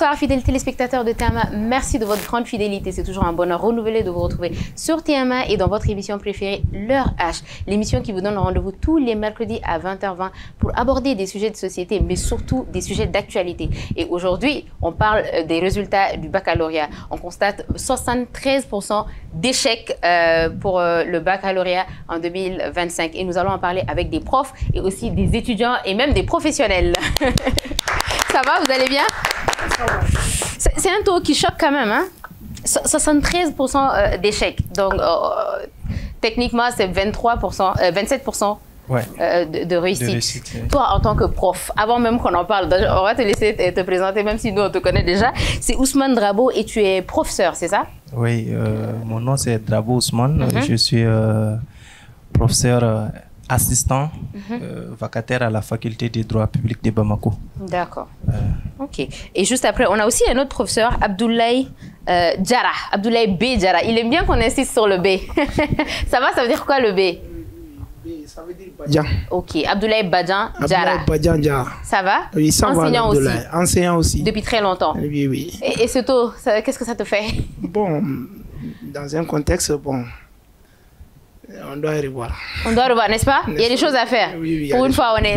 Bonsoir fidèles téléspectateurs de TMA, merci de votre grande fidélité, c'est toujours un bonheur renouvelé de vous retrouver sur TMA et dans votre émission préférée, l'heure H, l'émission qui vous donne rendez-vous tous les mercredis à 20h20 pour aborder des sujets de société mais surtout des sujets d'actualité. Et aujourd'hui, on parle des résultats du baccalauréat. On constate 73% d'échecs pour le baccalauréat en 2025 et nous allons en parler avec des profs et aussi des étudiants et même des professionnels. Ça va, vous allez bien? C'est un taux qui choque quand même, hein? 73% d'échecs. Donc, techniquement, c'est 27% ouais, de réussite. Ouais. Toi, en tant que prof, avant même qu'on en parle, on va te laisser te présenter, même si nous, on te connaît déjà. C'est Ousmane Drabo et tu es professeur, c'est ça? Oui, mon nom, c'est Drabo Ousmane. Je suis professeur assistant vacataire à la faculté des droits publics de Bamako. D'accord. Ok. Et juste après, on a aussi un autre professeur, Abdoulaye Diarra, Abdoulaye B. Diarra. Il aime bien qu'on insiste sur le B. Ça va, ça veut dire quoi le B? Ça veut dire Badjan. Ok, Abdoulaye Badjan Diarra. Badjan Diarra. Ça va? Oui, ça enseignant va. Aussi. Enseignant aussi. Depuis très longtemps. Oui, oui. Et ce taux, qu'est-ce que ça te fait? Bon, dans un contexte, bon, on doit revoir. On doit revoir, n'est-ce pas? Il y a des choses à faire. Oui, oui,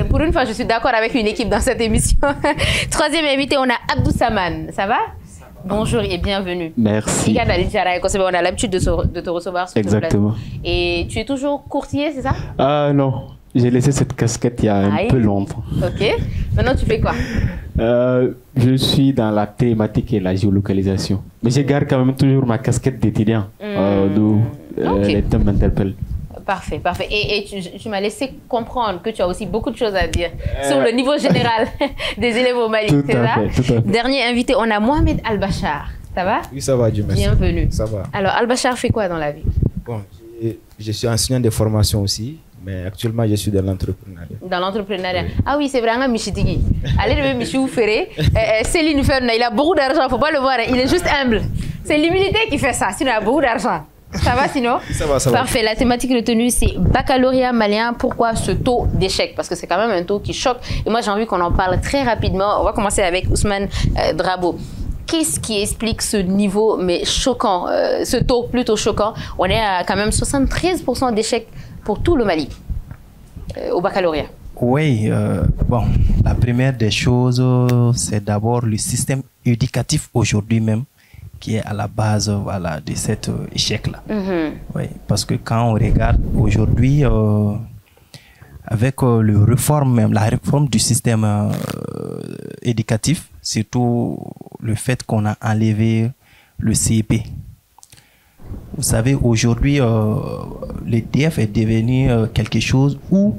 pour une fois, je suis d'accord avec une équipe dans cette émission. Troisième invité, on a Abdou Saman. Ça va? Bonjour et bienvenue. Merci. On a l'habitude de te recevoir sur Exactement. Et tu es toujours courtier, c'est ça? Non, j'ai laissé cette casquette il y a un peu longtemps. Ok. Maintenant, tu fais quoi? Je suis dans la thématique et la géolocalisation. Mais je garde quand même toujours ma casquette d'étudiant. D'où les thèmes m'interpellent. Parfait, parfait. Et tu m'as laissé comprendre que tu as aussi beaucoup de choses à dire sur le niveau général des élèves au Mali, c'est ça? Tout à fait. Dernier invité, on a Mohamed Al-Bachar. Ça va? Oui, ça va, Dieu merci. Bienvenue. Ça va. Alors, Al-Bachar fait quoi dans la vie? Bon, je suis enseignant de formation aussi, mais actuellement, je suis dans l'entrepreneuriat. Dans l'entrepreneuriat. Oui. Ah oui, c'est vraiment Michitigi. Allez, le Michou Ferré, Céline Ferna, il a beaucoup d'argent, il ne faut pas le voir, il est juste humble. C'est l'humilité qui fait ça, sinon il a beaucoup d'argent. Ça va sinon? Ça va, ça va. Parfait. La thématique retenue, c'est baccalauréat malien. Pourquoi ce taux d'échec? Parce que c'est quand même un taux qui choque. Et moi, j'ai envie qu'on en parle très rapidement. On va commencer avec Ousmane Drabo. Qu'est-ce qui explique ce niveau, mais choquant, ce taux plutôt choquant? On est à quand même 73% d'échecs pour tout le Mali au baccalauréat. Oui, bon, la première des choses, c'est d'abord le système éducatif aujourd'hui même, qui est à la base voilà, de cet échec-là. Oui, parce que quand on regarde aujourd'hui, avec la réforme du système éducatif, surtout le fait qu'on a enlevé le CEP. Vous savez, aujourd'hui, le DF est devenu quelque chose où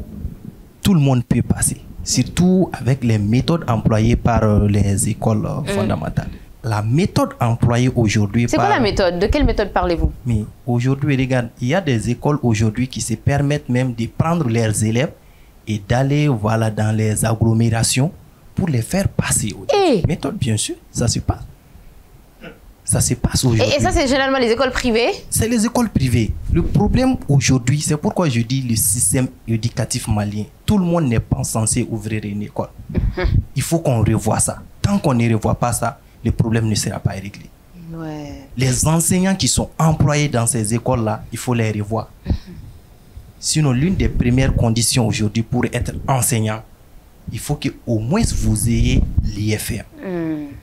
tout le monde peut passer, surtout avec les méthodes employées par les écoles fondamentales. La méthode employée aujourd'hui... C'est quoi la méthode? De quelle méthode parlez-vous? Mais aujourd'hui, regarde, il y a des écoles aujourd'hui qui se permettent même de prendre leurs élèves et d'aller voilà, dans les agglomérations pour les faire passer. Méthode, bien sûr, ça se passe. Ça se passe aujourd'hui. Et ça, c'est généralement les écoles privées? C'est les écoles privées. Le problème aujourd'hui, c'est pourquoi je dis le système éducatif malien. Tout le monde n'est pas censé ouvrir une école. Il faut qu'on revoie ça. Tant qu'on ne revoit pas ça, le problème ne sera pas réglé. Ouais. Les enseignants qui sont employés dans ces écoles-là, il faut les revoir. Sinon, l'une des premières conditions aujourd'hui pour être enseignant, il faut qu'au moins vous ayez l'IFM.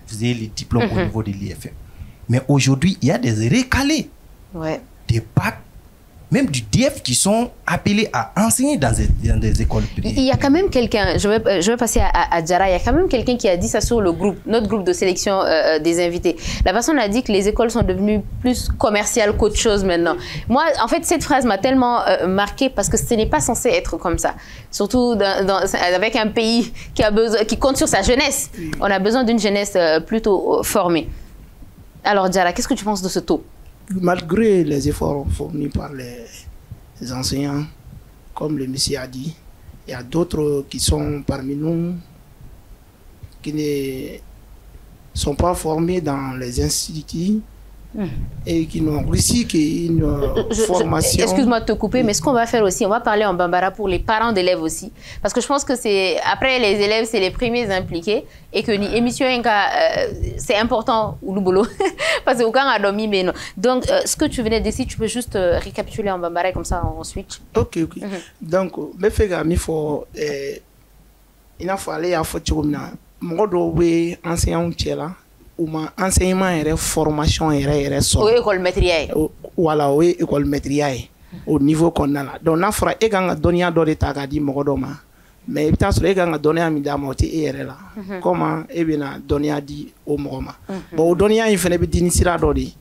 Vous ayez les diplômes au niveau de l'IFM. Mais aujourd'hui, il y a des recalés, des bacs, même du DF qui sont appelés à enseigner dans des écoles privées. Il y a quand même quelqu'un, je vais passer à Diarra, il y a quand même quelqu'un qui a dit ça sur le groupe, notre groupe de sélection des invités. La personne a dit que les écoles sont devenues plus commerciales qu'autre chose maintenant. Moi, en fait, cette phrase m'a tellement marquée parce que ce n'est pas censé être comme ça. Surtout avec un pays qui compte sur sa jeunesse. On a besoin d'une jeunesse plutôt formée. Alors Diarra, qu'est-ce que tu penses de ce taux? Malgré les efforts fournis par les enseignants, comme le monsieur a dit, il y a d'autres qui sont parmi nous qui ne sont pas formés dans les instituts et qui n'ont réussi qu'une formation. Excuse-moi de te couper, mais ce qu'on va faire aussi, on va parler en bambara pour les parents d'élèves aussi. Parce que je pense que c'est, après les élèves, c'est les premiers impliqués et que l'émission, c'est important, ou le boulot, parce que quand on a dormi, mais non. Donc, ce que tu venais de dire, tu peux juste récapituler en bambara comme ça, on switch. Ok. Donc, me fait gagner, il a fallu à faire tout ça. Moi, je enseignant ou ma enseignement et formation et oui, école maîtrise. Voilà, oui, école maîtrise au niveau qu'on a là. Donc, on a fait et quand on donné à d'autres tagadi mogodoma, mais peut-être que quand on donné à midamoti et là, comment et bien donné à dit au mogoma. Bon, donné à il fallait bien d'initier d'ori.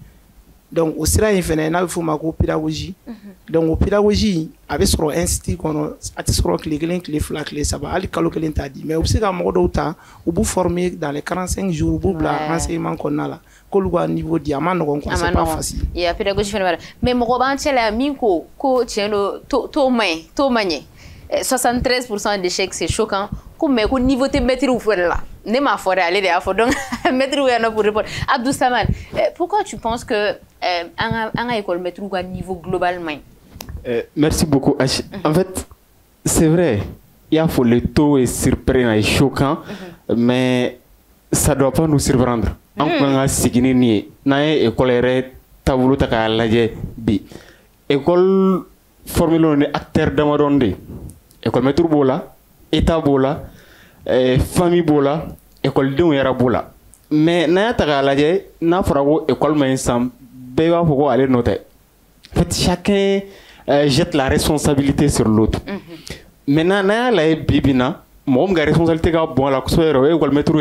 Donc, au sira il fallait na il faut ma pédagogie. Donc, au pédagogie avec sur institut qu'on a sur clé flac clé ça va aller calculer t'adi. Mais aussi quand mogodota ou vous former dans les 45 jours vous bla enseignement qu'on a là. Au niveau diamant donc c'est pas facile. Il y a pédagogie fait mais mogoban tchela minko ko tchelo to manye 73% d'échecs c'est choquant. Comme au niveau de maîtrise ou là. Ne m'a foré aller derrière donc maîtrise ou non pour répondre. Abdou Saman, pourquoi tu penses que un école maîtrise ou à niveau globalement? Merci beaucoup. En fait, c'est vrai, il y a le taux est surprenant et choquant, mais ça ne doit pas nous surprendre. En quoi signé ni nae école tableau taka laje bi école formule acteur d'amaronde école maître bola état bola famille bola école de yara bola mais na taka laje na farago école mais sam beba faut aller noter. En fait, chacun jette la responsabilité sur l'autre. Maintenant, na la bibina, moi ma responsabilité ka bon la kusoro école maître.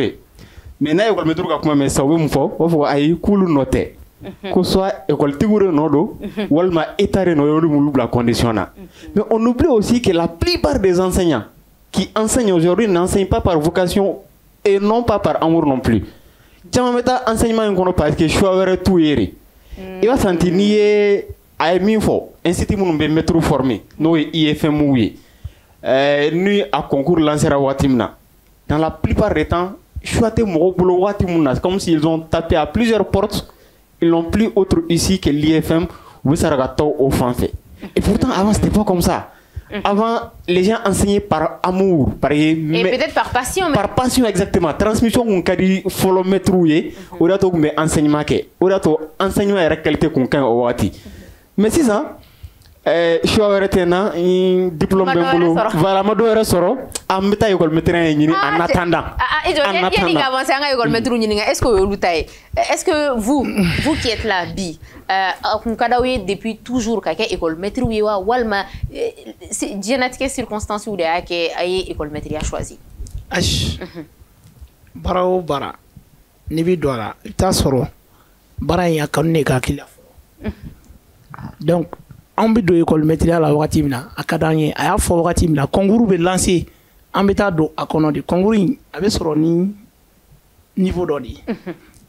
Maintenant école maître ka kuma mais ça we mfo, faut ay kulu noter. Que soit école tigure nodo, walma état no yolu mulu la condition na. Mais on oublie aussi que la plupart des enseignants qui enseignent aujourd'hui n'enseignent pas par vocation et non pas par amour non plus. Tiens, meta enseignement qu'on parce que choix tout yeri. Il va sentir nier à minfo, institut mon be mettre formé, no IFM oui. Nous à concours lancer à Watimna. Dans la plupart des temps, choisir mon boulot Watimna, comme s'ils ont tapé à plusieurs portes, ils n'ont plus autre ici que l'IFM ou Saragato au fanfait. Et pourtant avant c'était pas comme ça. Avant les gens enseignaient par amour, et peut-être par passion. Par passion exactement. Transmission qu'on dit follow metrouiller, ou d'ato mais enseignement que, ou d'ato enseignement et qualité qu'on can au wati. Mais c'est ça. Je suis arrêté un diplôme de boulot. Voilà, ma doit ressort. À mettre école maîtrise en attendant. Est-ce que vous qui êtes là, bi, depuis toujours quelqu'un école maîtrise ou walma, c'est génétique circonstance où derrière que école maîtrise a choisi. Bara bara, nibi dola, tasoro, bara ya kanne kakila. Donc on peut de école maîtrise à la Watimina, à Kadanye, à la fois Watimina, Congourou est lancé, en méthode à Konondi, Congourou avait son niveau d'ordi.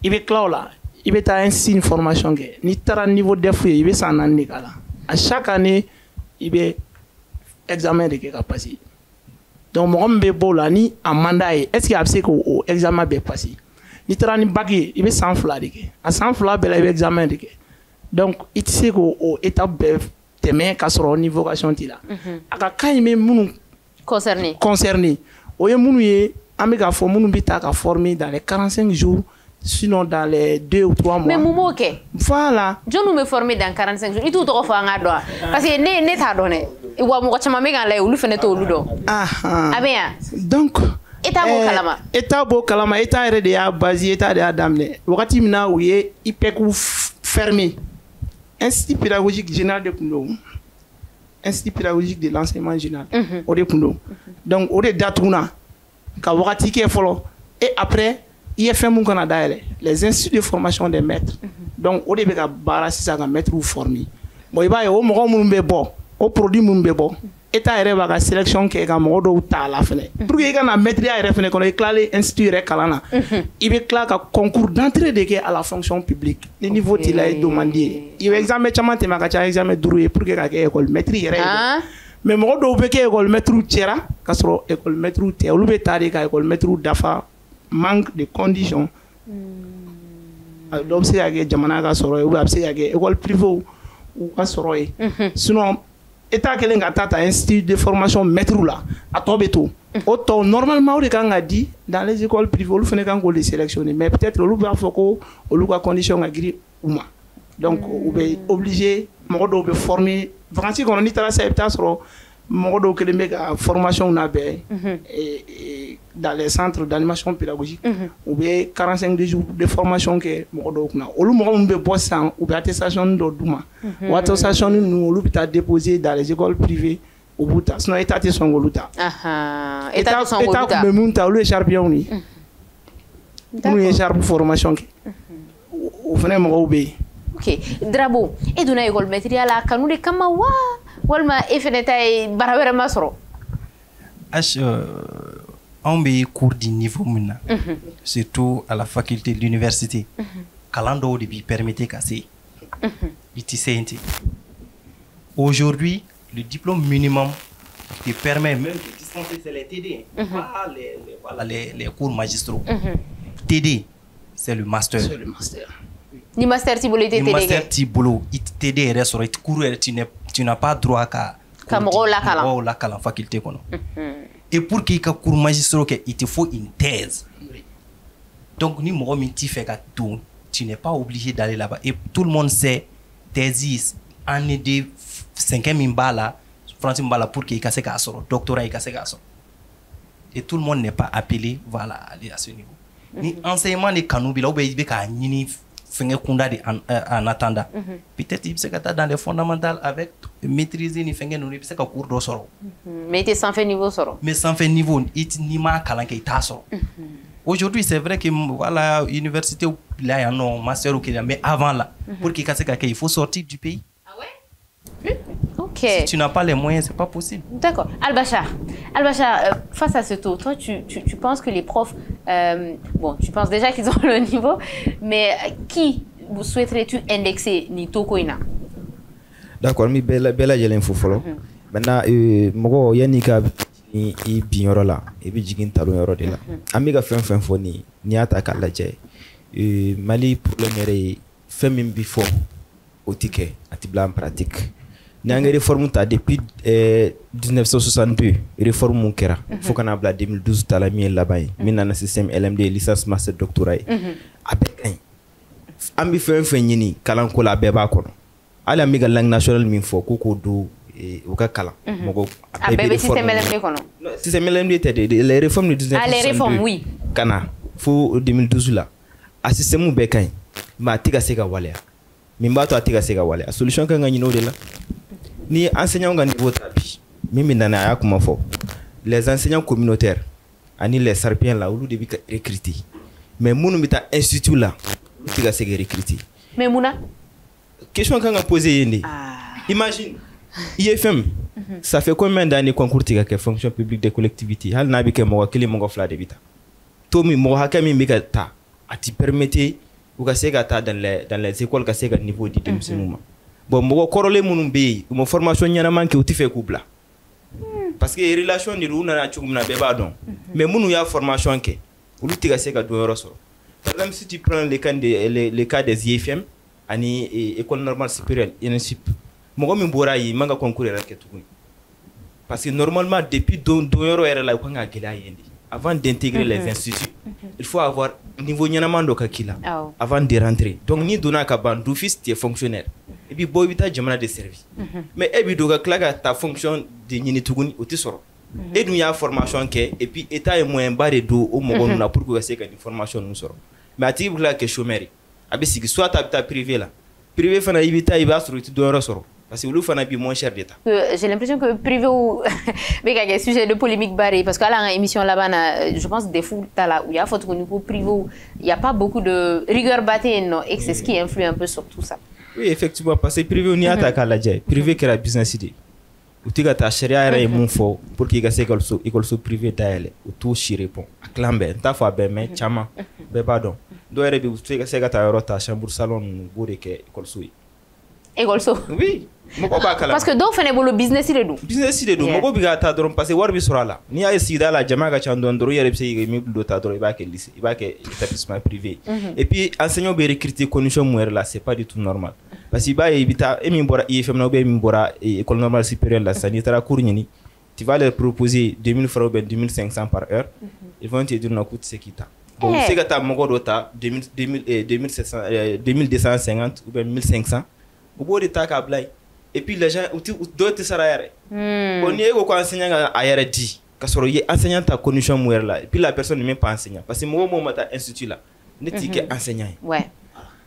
Il est clair là, il est à un signe formation, ni tara niveau de fouille, il est sans année. À chaque année, il est examen de capacité. Donc, mon homme est là, ni en mandat, est-ce qu'il y a assez qu'au examen est passé? Ni tara ni bagé, il est sans flamme, à sans flamme, il est examen de. Donc, il sait qu'au étape témoin qu'à son niveau vocation là. À quand il met mon concerné. Au yé mon yé, amiga for mon bita à former dans les 45 jours, sinon dans les 2 ou 3 mois. Mais momo ok. Voilà. Je nous me former dans 45 jours. Il tout trop fort en doigt. Parce que ne t'a donné. Il voit mon coach m'a là où le fait tout ludo. Ah bien. Donc. État beau kalama. État rédé à basi état de adamne. Wakati mina où yé ipeku fermé. Institut pédagogique général de Kundo. Institut pédagogique de l'enseignement général. Au de Kundo. Donc, au de Datouna. Kawati qui est follow. Et après, IFM mon Canada, les instituts de formation des maîtres. Donc, au début, bara si ça va mettre ou former. Bon, il va y avoir mon bon, au produit mon bon. État rêve à sélection qui est à mon dos à la fenêtre. Pour qu'il y ait un maître à refaire qu'on éclaire institut Kalana. Il veut clair qu'un concours d'entrée de à la fonction publique. Le niveau il a demandé. Il va examiner chamant et magacha examen doué pour qu'il y ait école maîtrise. Mais mon dos veut qu'il école maîtrise tira, qu'à école maîtrise tira, ou le bétari qu'à école maîtrise d'afa manque de conditions. dɔw bɛ se ka kɛ jamana ka sɔrɔ ye ou bien a bɛ se ka kɛ école privée u ka sɔrɔ ye sinon état kelen ka ta institut de formation maître la a tɔ bɛ to o tɔ normalement o de kan ka di dans les écoles privées olu fana kan k'o de sélectionner mais peut-être olu b'a fɔ ko olu ka condition ka girin u ma donc u bɛ obligé mɔgɔ dɔw bɛ former vacances kɔnɔ n'i taara sisan i bɛ taa sɔrɔ mɔgɔ dɔw kelen bɛ ka formation labɛn dans les centres d'animation pédagogique u bɛ 45 jours de formation kɛ mɔgɔ dɔw kunna olu mɔgɔ minnu bɛ bɔ sisan u bɛ attestation dɔ d'u ma o attestation ninnu olu bɛ taa déposer dans les écoles privées u b'u ta sinon état tɛ sɔn k'olu ta état tun bɛ mun ta olu ye charpiyɔnw de ye minnu ye charpe formation kɛ o fana mɔgɔw bɛ yen. ok Drabo e donna école maîtrise la kanu de kama wa walima e fana ta ye baara wɛrɛ ma sɔrɔ. On a cours de niveau maintenant, surtout à la faculté de l'université. Calando de permettre casser. Aujourd'hui, le diplôme minimum te permet même de dispenser les TD, pas les cours magistraux. TD, c'est le master. C'est le master. Ni master tibolo TD. Ni master tibolo, TD reste cours tu n'as pas droit à la faculté kono. Et pour qu'il y ait un cours magistral, il te faut une thèse. Donc, ni moi, tu n'es pas obligé d'aller là-bas. Et tout le monde sait, thèse, année de 5e mbala, français mbala pour qu'il y ait un doctorat. Et tout le monde n'est pas appelé, voilà, à aller à ce niveau. Ni enseignement de canoubi, là, il y a en attendant. Peut-être qu'il y a dans les fondamentales avec maîtriser ni faire un cours de soro. Mais tu sans faire niveau soro. Mais sans faire niveau, il n'y a pas de soro. Aujourd'hui, c'est vrai que voilà, l'université, il y a un master ou qu'il y a, mais avant là, pour qu'il y ait quelqu'un, il faut sortir du pays. Ah ouais? Ok. Si tu n'as pas les moyens, c'est pas possible. D'accord. Al-Bachar, face à ce taux, toi, tu penses que les profs, bon, tu penses déjà qu'ils ont le niveau, mais qui souhaiterais-tu indexer ni Tokoina? D'accord, mais bella j'ai l'info follow. Maintenant, mogo yani ka ni binyoro la, et puis jigin talo yoro de la. Amiga fen foni ni ata kala jay. Mali problème est fait même before au ticket, atibla en pratique. Ni a réforme ta depuis 1962 réforme mon kera faut qu'on abla 2012 ta la mi là-bas mi na système LMD licence master doctorat avec ambi fen nyini kalan ko la beba kono ala mi ga langue nationale min fo ko do o ka kala mogo abebe système LMD kono système LMD te les réformes de 1962 les réformes oui kana fo 2012 là a système be kan ma tiga sega wala min ba to tiga sega wala solution kan ngani no de la ni enseignants au niveau tapi mimi nana ya kuma fo les enseignants communautaires ani les sarpiens là où debi recruter mais munu mita institut là tu ga se recruter mais muna question kan ga poser yende imagine IFM ça fait combien d'années concours tiga que fonction publique des collectivités hal na bi ke mo kili mo fla de bita to mi mo hakami mi ga ta ati permettre ou ga se ga ta dans les écoles ga se ga niveau de demsinuma bon mogo korole munum be mo formation nyana manke uti fe kubla parce que relation ni runa na chugum na beba don mais munu ya formation ke ulu tiga se ka do roso par exemple si tu prends les cas des IFM ani école normale supérieure INSIP mogo mi bora yi manga concourir ke tukuni parce que normalement depuis do yoro era la ko nga gela yendi avant d'intégrer les instituts il faut avoir niveau nyana mando ka kila avant de rentrer donc ni dona ka bandu fils tu es fonctionnaire et puis boy bita jamana de service mais e bi doga klaga ta fonction de nyini tuguni oti soro et nous y a formation ke et puis état est moyen bare do o mogo na pour que c'est que formation nous soro mais ati bla ke chômeur abi sigi soit ta privé là privé fana ibita iba soro ti do soro parce que le fana bi moins cher d'état. J'ai l'impression que privé ou mais il y a un sujet de polémique barré parce qu'à la émission là-bas je pense des fous là où il y a faute au niveau privé il n'y a pas beaucoup de rigueur battée non et c'est ce qui influe un peu sur tout ça. Oui effectivement parce que privé on y attaque à la jai privé qui est la business idée. Ou tu as ta charia est mon fort pour qu'il y ait école so privé d'aller ou tout s'y répond. À clamber ta fois ben mais chama ben pardon. Doit être tu as ta rota chambre salon bourré que école so. école so. Oui. Parce que donc fene bolo business de do. Business de do. Moko biga ta doron parce que war bi surala. Ni ay sida la jama ga chan don doro yere bi sey mi do ta doro ba ke lycée, ba ke établissement privé. Et puis enseignant be recruter condition moyer là, c'est pas du tout normal. Parce que ba ibita e mi bora IFM na be mi bora école normale supérieure la sanitaire cours ni. Tu vas leur proposer 2000 francs ou 2500 par heure. Ils vont te dire non coûte ce qui t'a. Bon, c'est que ta moko do ta 2250 ou bien 1500. Au bout de ta kablay. Et puis les gens d'autres sarayare. Bon, ni ego ko enseignant a yare di. Ka soro ye enseignant ta condition moyer là. Et puis la personne n'est même pas enseignant parce que moi mata institut là. Ne tike enseignant. Ouais.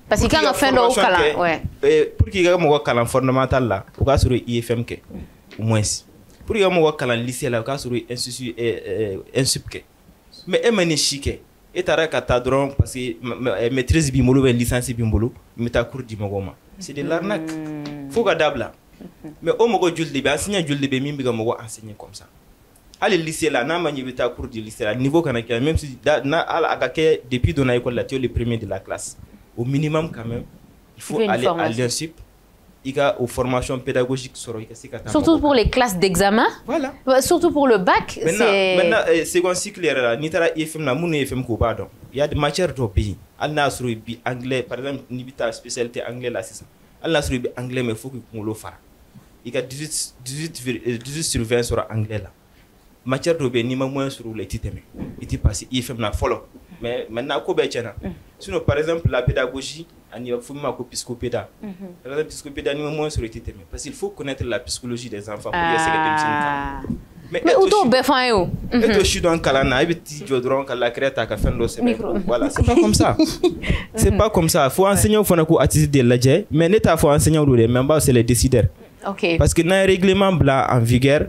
Parce que quand on fait nos kala, ouais. Pour qu'il y ait un kala fondamental là, au cas sur IFM ke au moins. Pour qu'il y ait un kala lycée là, au cas sur institut insup ke. Mais emane chike. Et t'as qu'à drone parce que maîtrise bimbolo et licence bimbolo, mais ta cours d'imogoma. C'est de l'arnaque. Faut que d'abla. Mais au mogo jul de enseignant jul de bemim biga mogo enseigner comme ça. Allez lycée là, n'a mani ta cours du lycée là, niveau kanaka même si na ala agake depuis dans l'école là, tu es le premier de la classe. Au minimum quand même, il faut aller à l'INSUP. Il y a aux formations pédagogiques surtout pour les classes d'examen. Voilà. Surtout pour le bac. Maintenant, second cycle, il y a des matières de pays. Anglais, par exemple, il y a spécialité anglais là, c'est ça. Anglais, mais il faut qu'on le fasse. Il y a 18 sur 20 sur anglais là. Matière de pays, il y a moins sur les titres. Il est passé, il fait un follow. Mais maintenant, sinon, par exemple, la pédagogie, il faut que psychopéda. Par exemple, psychopéda, il y a moins sur les titres. Parce qu'il faut connaître la psychologie des enfants pour essayer de mais où est-ce que je suis dans le calana, voilà, c'est pas comme ça. C'est pas comme ça. Il faut enseigner au fond de la mais l'État faut enseigner au même c'est les décideurs. Okay. Parce que dans le règlement blanc en vigueur,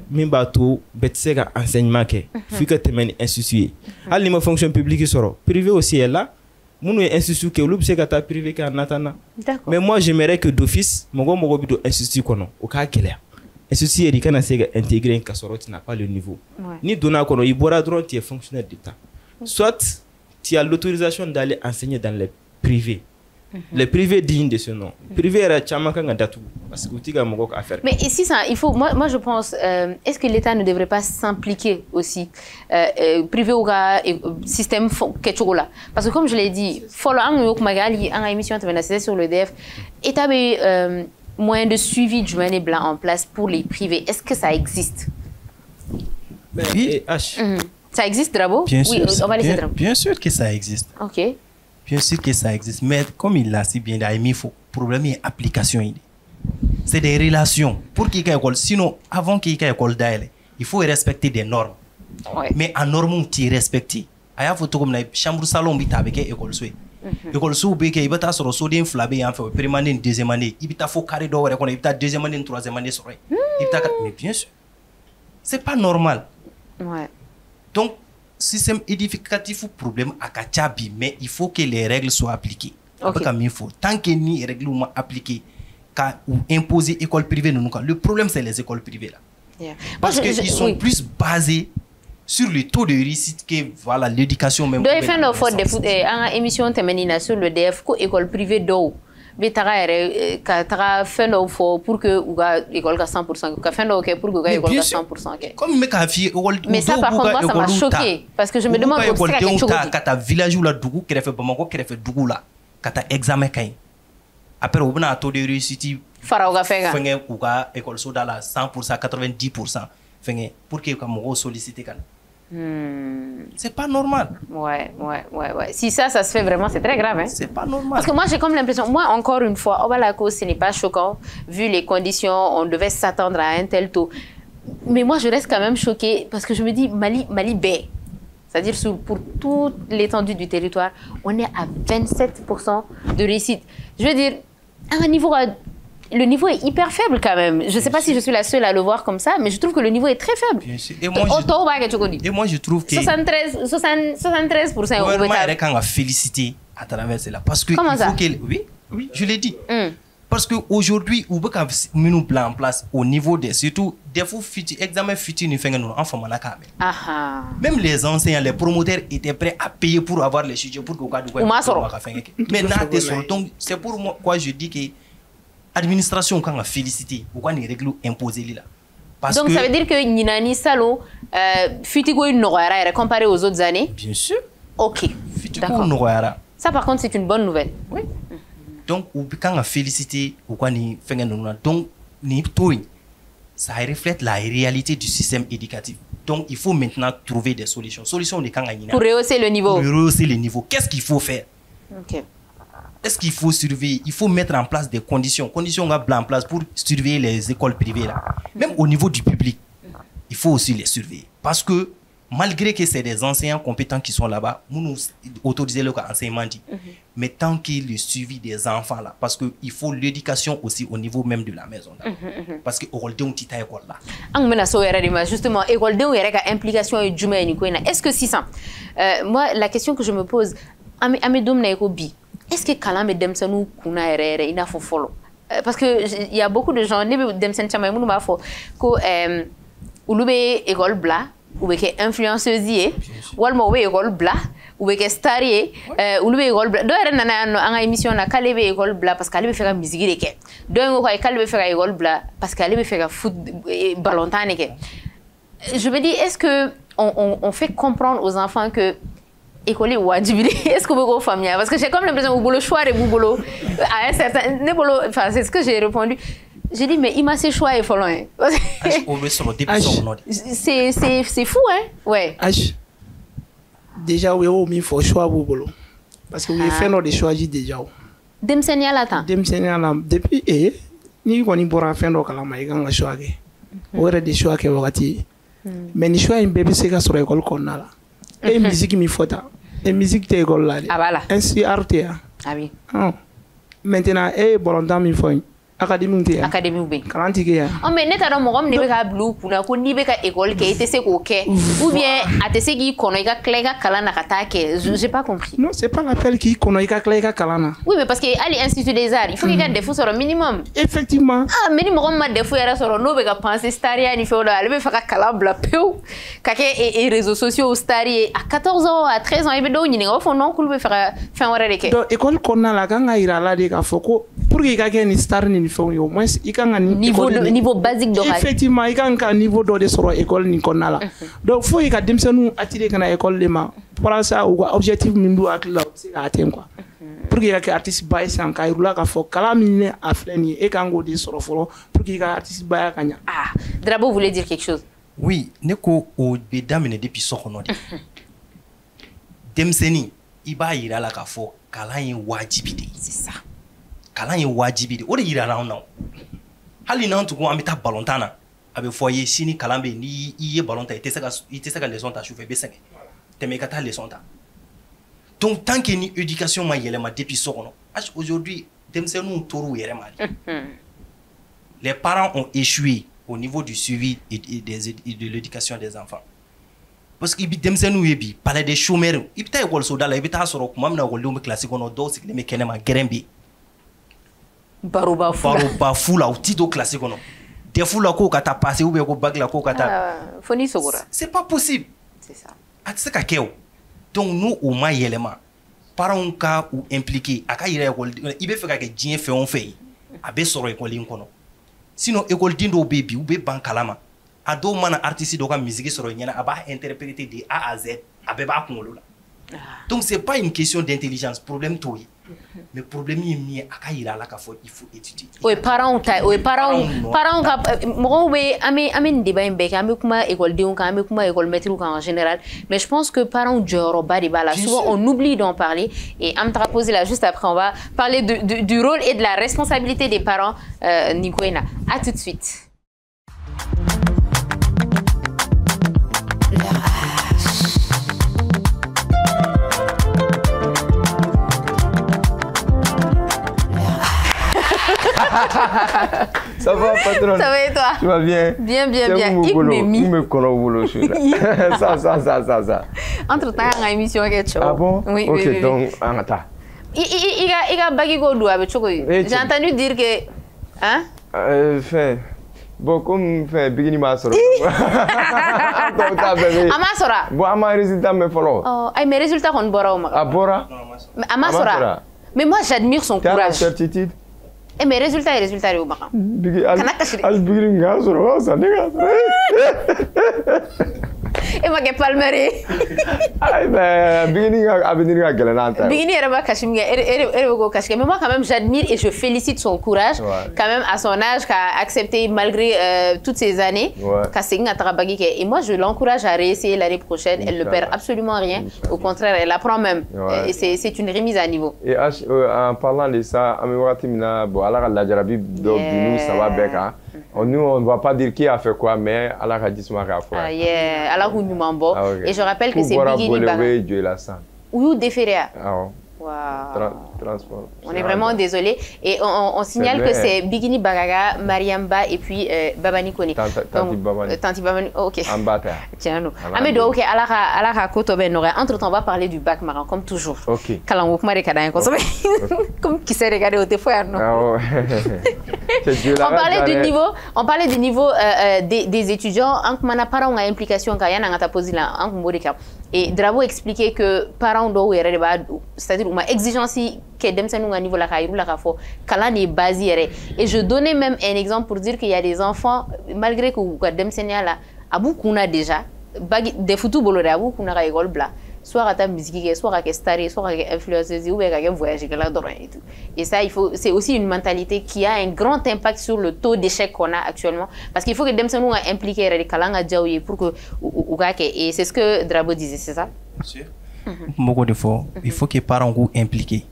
tout betsega enseignement ke fika temen institut. Al ni ma fonction publique soro. Privé aussi est là. Mon institut ke loup sega ta privé ka natana. Mais moi j'aimerais que d'office mogo bido institut kono au cas clair. Institut est kana sega intégrer ka soro tu n'as pas le niveau. Ni dona kono ibora droit tu es fonctionnaire d'État. Soit tu as l'autorisation d'aller enseigner dans les privés. Les privés dignes de ce nom. Privé est chamaka datu parce que tu as mon affaire. Mais ici ça, il faut moi je pense est-ce que l'État ne devrait pas s'impliquer aussi privé ou système là parce que comme je l'ai dit follow en magali en émission sur le DF État moyen de suivi du monnaie blanc en place pour les privés. Est-ce que ça existe? Oui. Ça existe, Drabo? Bien sûr, on va laisser Drabo. Bien sûr que ça existe. Ok. Bien sûr que ça existe. Mais comme il l'a si bien dit, il faut problème est application. C'est des relations. Pour qu'il y ait école, sinon, avant qu'il y ait école d'aile, il faut respecter des normes. Ouais. Mais en normes, tu respectes. Il y a photo comme la chambre salon, il y a école. École sous béke, il va t'assurer sur des flabés, en fait, première année, deuxième année, il va faut carré d'or, il va deuxième année, troisième année, mais bien sûr, c'est pas normal. Ouais. Donc, système édificatif ou problème à Kachabi, mais il faut que les règles soient appliquées. Okay. Tant que les règles sont appliquées, ou imposer école privée, le problème c'est les écoles privées là. Yeah. Parce qu'ils sont plus basés sur le taux de réussite que voilà l'éducation même. Donc, il fait une fois de émission téménina sur le DF, école privée d'eau. Mais tu as fait une fois pour que l'école à 100%, tu as fait une pour que l'école à 100%. Comme mais ça, par contre, moi, ça m'a choqué. Parce que je me demande comment tu as village ou la Dougou, qui a fait Bamako, qui a fait Dougou là, qui a examen. Après, on a un taux de réussite. Faraouga fait école soda là 100%, 90%. Pour que tu sollicite. C'est pas normal. Ouais. Si ça se fait vraiment, c'est très grave. Hein? C'est pas normal. Parce que moi, j'ai comme l'impression, moi, encore une fois, Obalako, ce n'est pas choquant. Vu les conditions, on devait s'attendre à un tel taux. Mais moi, je reste quand même choquée parce que je me dis, Mali baie. C'est-à-dire, pour toute l'étendue du territoire, on est à 27% de réussite. Je veux dire, à un niveau... Le niveau est hyper faible quand même. Je ne sais pas si je suis la seule à le voir comme ça, mais je trouve que le niveau est très faible. Bien sûr. Et moi, je trouve que... 73%. On va féliciter à travers cela. Parce que comment ça? Oui, je l'ai dit. Parce qu'aujourd'hui, on peut nous plan en place au niveau des... Surtout, des fois, examen futur, nous faisons en forme. Même les enseignants, les promoteurs étaient prêts à payer pour avoir les sujets pour que vous mais donc, c'est pour moi quoi je dis que Administration quand on félicité, ou quand on règle imposé là. Donc ça veut dire que Ninani Salo, Futigo Noara comparé aux autres années? Bien sûr. Ok. Futigo Noara. Ça par contre c'est une bonne nouvelle. Oui. Donc quand on félicité, ou quand on fait donc ni tout, ça reflète la réalité du système éducatif. Donc il faut maintenant trouver des solutions. Solutions de quand on pour rehausser le niveau. Pour rehausser le niveau. Qu'est-ce qu'il faut faire? Ok. Est-ce qu'il faut surveiller? Il faut mettre en place des conditions. Conditions en place pour surveiller les écoles privées là. Même au niveau du public, il faut aussi les surveiller. Parce que malgré que c'est des enseignants compétents qui sont là-bas, nous autorisons le enseignement dit. Mais tant qu'il y a le suivi des enfants là, parce qu'il faut l'éducation aussi au niveau même de la maison là. Parce que l'école de une école là. Justement, l'école de une implication et du est-ce que c'est ça? Moi, la question que je me pose, est-ce que Kalam et Demsanou kuna erreur ina fo follow parce que il y a beaucoup de gens ne Demsen chama munu ma fo ko ulube école bla ou que influenceuse yi walmo we école bla ou que star yi ulube école bla do era nana anga émission na kalebe école bla parce qu'elle veut faire musique de ke do ngo ko kalebe faire école bla parce qu'elle veut faire foot ballon tane ke je me dis est-ce que on fait comprendre aux enfants que école est-ce que vous famille parce que j'ai comme l'impression que vous le choix et vous bolo à un certain enfin c'est ce que j'ai répondu. J'ai dit mais il m'a ses choix et follow c'est fou hein. Ouais. Déjà il faut choix vous bolo parce que vous fait nos choix déjà. Demsenia la temps. Demsenia la depuis ni ko ni bora fin do kala mai ganga choix ke. Ore de choix ke wakati. Mais ni choix une bébé c'est ka sur école konnala. Et musique mi fota et musique te école là ainsi arte ah oui maintenant bolonda mi foy académie be kalanti ke ya mais neta do mo ne be ka blue kuna ko ni be ka école ke ite se ko ke ou bien atese gi kono ka klega kala na kata ke j'ai pas compris. Non, c'est pas l'appel qui kono ka klega kala na. Oui, mais parce que ali institut des arts il faut qu'il y ait des fous sur le minimum. Effectivement. Ah mais ni mo ma des fous era sur no be ka penser staria ni fait là be fa ka kala bla peu ka ke et réseaux sociaux stari à 14 ans à 13 ans il be do ni ngo fo non ko be fa fin wara de ke. Donc école konna la ganga ira la de ka foko pour que ka ke ni star ni au moins il kan niveau basique de effectivement il kan ka niveau de sur école ni konna la donc faut que demsenu attirer kana école le ma pour ça ou objectif mindu akla c'est atteindre quoi pour que artiste ba san ka irula ka fo kala mine afleni e kan go de sur folo pour que artiste ba kanya Drabo voulait dire quelque chose. Oui, neko o be damine depuis sokono de demseni iba ira la ka fo kala yin wajibide c'est ça. Kalan ye wajibide o de yira na on hali na ntugo amita balontana abe foyer sini kalan be ni iye balonta ite se ka leçon ta chauffeur be senge teme ka ta leçon ta donc tant que ni éducation ma yelema depuis sokono aujourd'hui demsenu toru yere mali les parents ont échoué au niveau du suivi et de l'éducation des enfants parce que demsenu yebi parler des chômeurs ibita école soda la ibita soro kuma na école de classique ono do sikle me kenema gerembi Baroba fula ou titre classique non des fula ko kata passer ou bien ko bag la ko kata foni sogora c'est pas possible c'est ça atse ka keo donc nous au moins yelema parents ka ou impliqué aka ira école ibe fe ka ke dien fe on fait abe soro école nkono sinon école dindo baby ou be ban kalama ado mana artiste do ka musique soro nyana aba interpréter de A à Z abe ba kongolo la donc c'est pas une question d'intelligence problème toi. Mais problème est mis à il faut étudier. Oui, parents moi amène débat en bec amé kuma école de amé kuma école maîtrise en général, mais je pense que parents joro ba débat là souvent on oublie d'en parler et am tra poser là juste après on va parler du rôle et de la responsabilité des parents Nikoena. À tout de suite. Ça va, patron? Ça va et toi? Tu vas bien? Bien. Il me connaît au boulot, ça. Entre-temps, on a une émission qui est chaud. Ah bon? Oui. Ok, donc, en attendant. Il a baggy go avec Chokoy. J'ai entendu dire que. Hein? Bon, comme fait Bigini Masoro. Amasora. Bon, à ma résultat, me follow. Oh, mes résultats sont bora. À Bora? Amasora. Mais moi, j'admire son courage. Certitude? Eh, mais résultat, au bac. Et ma ke palmere. Ay mais beginning à galananta. Beginning era ba kashimga ere go kashke. Mais moi quand même j'admire et je félicite son courage quand même à son âge qu'a accepté malgré toutes ces années qu'a singa trabagi ke. Et moi je l'encourage à réessayer l'année prochaine, elle ne perd absolument rien. Au contraire, elle apprend même. Et c'est une remise à niveau. Et en parlant de ça, amewati mina bo ala la jarabi do binu ça va beka. Nous, on ne va pas dire qui a fait quoi, mais Allah a dit ce qu'il a fait. Et je rappelle que c'est Bigini Baga. Ou Déféréa. Wow. Transport. On est vraiment désolé. Et on signale que c'est Bigini Bagaga, Mariamba et puis Babani Kone. Tanti Babani. Ok. Tiens, nous. Amedo, ok. Alors, entre-temps, on va parler du bac marin, comme toujours. Ok. Comme qui s'est regardé au téléphone. On parlait du niveau des étudiants. On a pas une implication quand il y a un et Drabo expliquait que parents doivent c'est-à-dire une exigence que demsenu à niveau la fo kala ni basé et je donnais même un exemple pour dire qu'il y a des enfants malgré que demsenu là abu kuna déjà des photos bolore abu kuna ka école bla soit à ta musique soit à star soit à influenceuse ou à voyager là et tout. Et ça c'est aussi une mentalité qui a un grand impact sur le taux d'échec qu'on a actuellement parce qu'il faut que demsenu impliqué les kalanga jaouye pour que et c'est ce que Drabo disait, c'est ça? Monsieur beaucoup de fois il faut que les parents soient impliqués